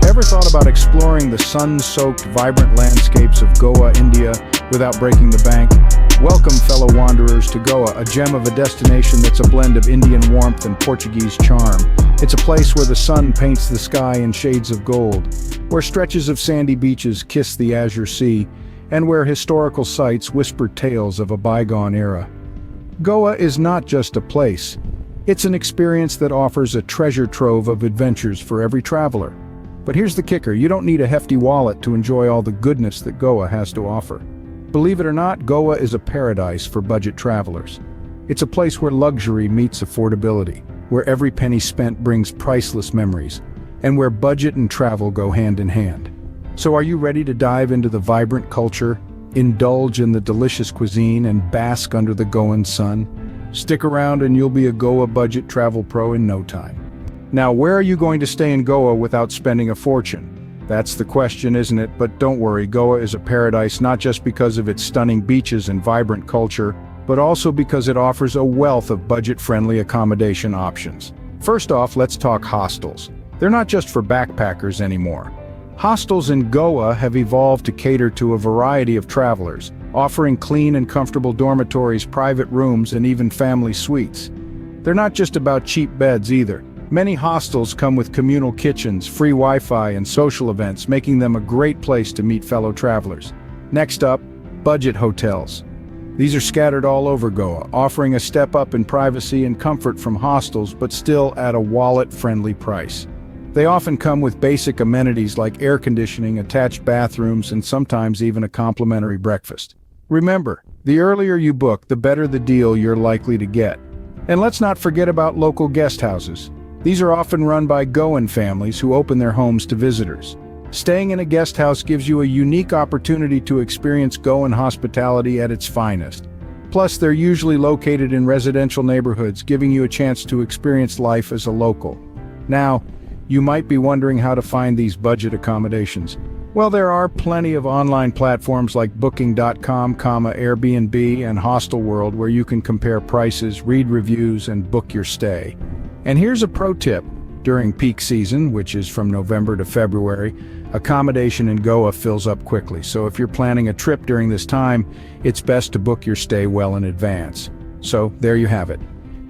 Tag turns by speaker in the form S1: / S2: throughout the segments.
S1: Ever thought about exploring the sun-soaked, vibrant landscapes of Goa, India, without breaking the bank? Welcome, fellow wanderers, to Goa, a gem of a destination that's a blend of Indian warmth and Portuguese charm. It's a place where the sun paints the sky in shades of gold, where stretches of sandy beaches kiss the azure sea, and where historical sites whisper tales of a bygone era. Goa is not just a place. It's an experience that offers a treasure trove of adventures for every traveler. But here's the kicker: you don't need a hefty wallet to enjoy all the goodness that Goa has to offer. Believe it or not, Goa is a paradise for budget travelers. It's a place where luxury meets affordability, where every penny spent brings priceless memories, and where budget and travel go hand in hand. So are you ready to dive into the vibrant culture, indulge in the delicious cuisine, and bask under the Goan sun? Stick around and you'll be a Goa budget travel pro in no time. Now, where are you going to stay in Goa without spending a fortune? That's the question, isn't it? But don't worry, Goa is a paradise not just because of its stunning beaches and vibrant culture, but also because it offers a wealth of budget-friendly accommodation options. First off, let's talk hostels. They're not just for backpackers anymore. Hostels in Goa have evolved to cater to a variety of travelers, offering clean and comfortable dormitories, private rooms, and even family suites. They're not just about cheap beds either. Many hostels come with communal kitchens, free Wi-Fi, and social events, making them a great place to meet fellow travelers. Next up, budget hotels. These are scattered all over Goa, offering a step up in privacy and comfort from hostels, but still at a wallet-friendly price. They often come with basic amenities like air conditioning, attached bathrooms, and sometimes even a complimentary breakfast. Remember, the earlier you book, the better the deal you're likely to get. And let's not forget about local guest houses. These are often run by Goan families who open their homes to visitors. Staying in a guest house gives you a unique opportunity to experience Goan hospitality at its finest. Plus, they're usually located in residential neighborhoods, giving you a chance to experience life as a local. Now, you might be wondering how to find these budget accommodations. Well, there are plenty of online platforms like Booking.com, Airbnb, and Hostelworld where you can compare prices, read reviews, and book your stay. And here's a pro tip. During peak season, which is from November to February, accommodation in Goa fills up quickly. So if you're planning a trip during this time, it's best to book your stay well in advance. So there you have it.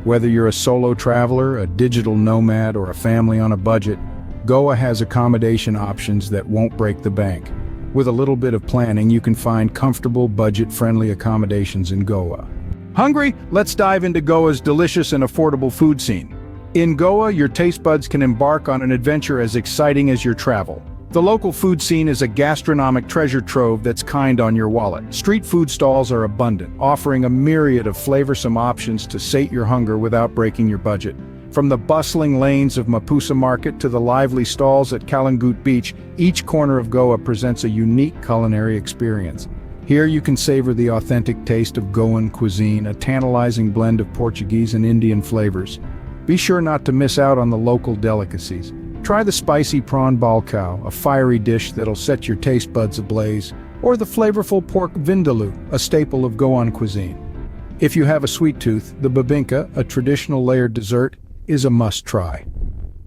S1: Whether you're a solo traveler, a digital nomad, or a family on a budget, Goa has accommodation options that won't break the bank. With a little bit of planning, you can find comfortable, budget-friendly accommodations in Goa. Hungry? Let's dive into Goa's delicious and affordable food scene. In Goa, your taste buds can embark on an adventure as exciting as your travel. The local food scene is a gastronomic treasure trove that's kind on your wallet. Street food stalls are abundant, offering a myriad of flavorsome options to sate your hunger without breaking your budget. From the bustling lanes of Mapusa Market to the lively stalls at Kalangut Beach, each corner of Goa presents a unique culinary experience. Here you can savor the authentic taste of Goan cuisine, a tantalizing blend of Portuguese and Indian flavors. Be sure not to miss out on the local delicacies. Try the spicy prawn balcao, a fiery dish that'll set your taste buds ablaze, or the flavorful pork vindaloo, a staple of Goan cuisine. If you have a sweet tooth, the bibinka, a traditional layered dessert, is a must-try.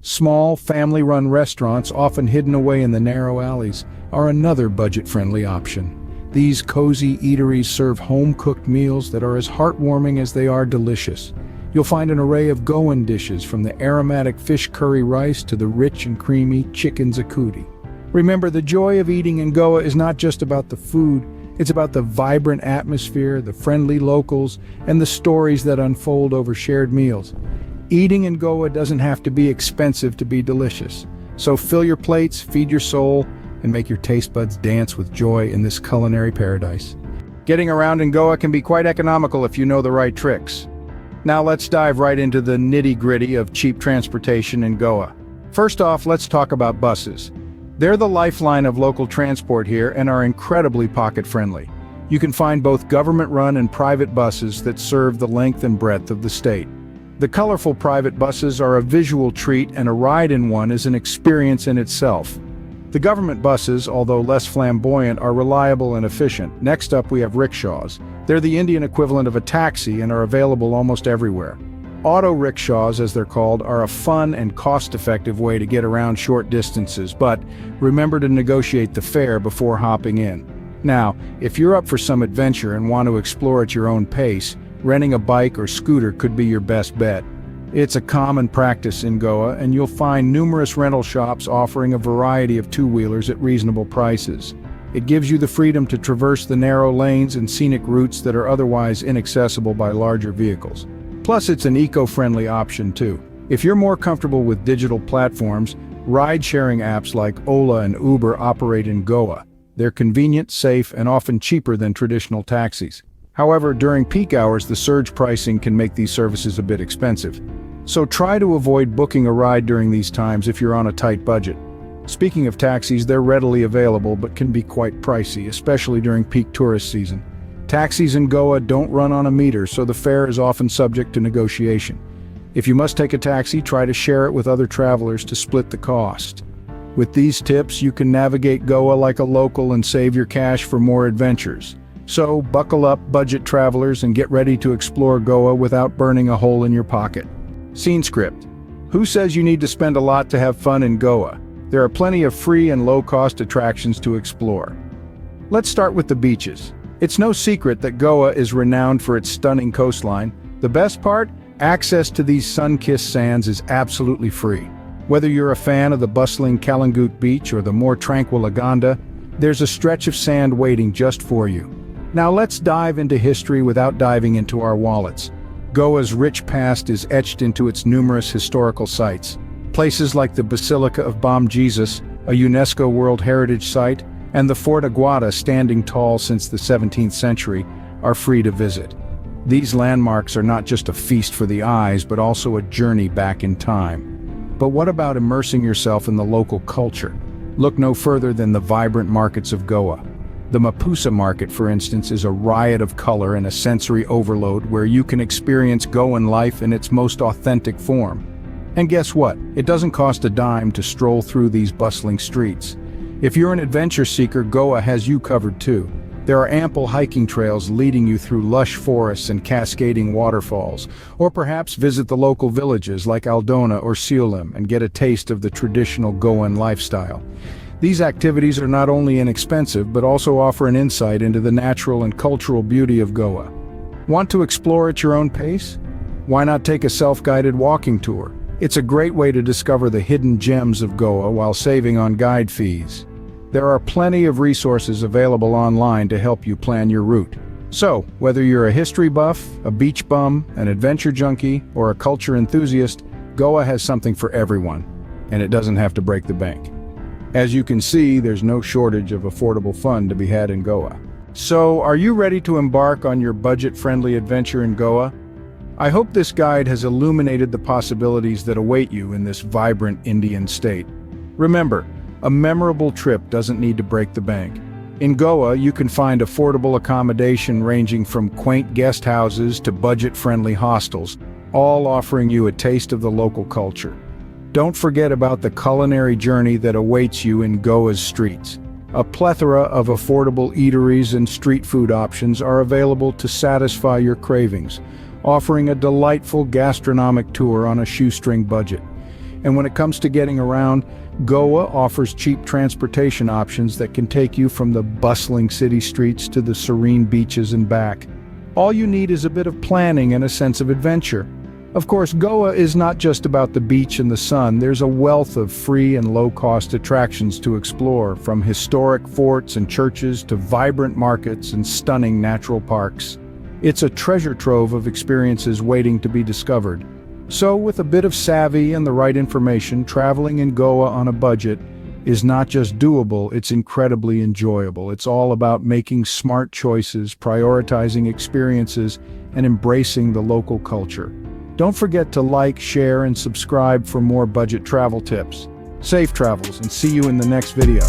S1: Small, family-run restaurants, often hidden away in the narrow alleys, are another budget-friendly option. These cozy eateries serve home-cooked meals that are as heartwarming as they are delicious. You'll find an array of Goan dishes, from the aromatic fish curry rice to the rich and creamy chicken zakudi. Remember, the joy of eating in Goa is not just about the food, it's about the vibrant atmosphere, the friendly locals, and the stories that unfold over shared meals. Eating in Goa doesn't have to be expensive to be delicious. So fill your plates, feed your soul, and make your taste buds dance with joy in this culinary paradise. Getting around in Goa can be quite economical if you know the right tricks. Now let's dive right into the nitty-gritty of cheap transportation in Goa. First off, let's talk about buses. They're the lifeline of local transport here and are incredibly pocket-friendly. You can find both government-run and private buses that serve the length and breadth of the state. The colorful private buses are a visual treat, and a ride in one is an experience in itself. The government buses, although less flamboyant, are reliable and efficient. Next up, we have rickshaws. They're the Indian equivalent of a taxi and are available almost everywhere. Auto rickshaws, as they're called, are a fun and cost-effective way to get around short distances, but remember to negotiate the fare before hopping in. Now, if you're up for some adventure and want to explore at your own pace, renting a bike or scooter could be your best bet. It's a common practice in Goa, and you'll find numerous rental shops offering a variety of two-wheelers at reasonable prices. It gives you the freedom to traverse the narrow lanes and scenic routes that are otherwise inaccessible by larger vehicles. Plus, it's an eco-friendly option too. If you're more comfortable with digital platforms, ride-sharing apps like Ola and Uber operate in Goa. They're convenient, safe, and often cheaper than traditional taxis. However, during peak hours, the surge pricing can make these services a bit expensive. So try to avoid booking a ride during these times if you're on a tight budget. Speaking of taxis, they're readily available but can be quite pricey, especially during peak tourist season. Taxis in Goa don't run on a meter, so the fare is often subject to negotiation. If you must take a taxi, try to share it with other travelers to split the cost. With these tips, you can navigate Goa like a local and save your cash for more adventures. So, buckle up, budget travelers, and get ready to explore Goa without burning a hole in your pocket. Scene script. Who says you need to spend a lot to have fun in Goa? There are plenty of free and low-cost attractions to explore. Let's start with the beaches. It's no secret that Goa is renowned for its stunning coastline. The best part? Access to these sun-kissed sands is absolutely free. Whether you're a fan of the bustling Kalangut beach or the more tranquil Aganda, there's a stretch of sand waiting just for you. Now let's dive into history without diving into our wallets. Goa's rich past is etched into its numerous historical sites. Places like the Basilica of Bom Jesus, a UNESCO World Heritage Site, and the Fort Aguada, standing tall since the 17th century, are free to visit. These landmarks are not just a feast for the eyes, but also a journey back in time. But what about immersing yourself in the local culture? Look no further than the vibrant markets of Goa. The Mapusa market, for instance, is a riot of color and a sensory overload where you can experience Goan life in its most authentic form. And guess what? It doesn't cost a dime to stroll through these bustling streets. If you're an adventure seeker, Goa has you covered too. There are ample hiking trails leading you through lush forests and cascading waterfalls, or perhaps visit the local villages like Aldona or Siulem and get a taste of the traditional Goan lifestyle. These activities are not only inexpensive, but also offer an insight into the natural and cultural beauty of Goa. Want to explore at your own pace? Why not take a self-guided walking tour? It's a great way to discover the hidden gems of Goa while saving on guide fees. There are plenty of resources available online to help you plan your route. So, whether you're a history buff, a beach bum, an adventure junkie, or a culture enthusiast, Goa has something for everyone, and it doesn't have to break the bank. As you can see, there's no shortage of affordable fun to be had in Goa. So, are you ready to embark on your budget-friendly adventure in Goa? I hope this guide has illuminated the possibilities that await you in this vibrant Indian state. Remember, a memorable trip doesn't need to break the bank. In Goa, you can find affordable accommodation ranging from quaint guest houses to budget-friendly hostels, all offering you a taste of the local culture. Don't forget about the culinary journey that awaits you in Goa's streets. A plethora of affordable eateries and street food options are available to satisfy your cravings, offering a delightful gastronomic tour on a shoestring budget. And when it comes to getting around, Goa offers cheap transportation options that can take you from the bustling city streets to the serene beaches and back. All you need is a bit of planning and a sense of adventure. Of course, Goa is not just about the beach and the sun. There's a wealth of free and low-cost attractions to explore, from historic forts and churches to vibrant markets and stunning natural parks. It's a treasure trove of experiences waiting to be discovered. So, with a bit of savvy and the right information, traveling in Goa on a budget is not just doable, it's incredibly enjoyable. It's all about making smart choices, prioritizing experiences, and embracing the local culture. Don't forget to like, share, and subscribe for more budget travel tips. Safe travels, and see you in the next video.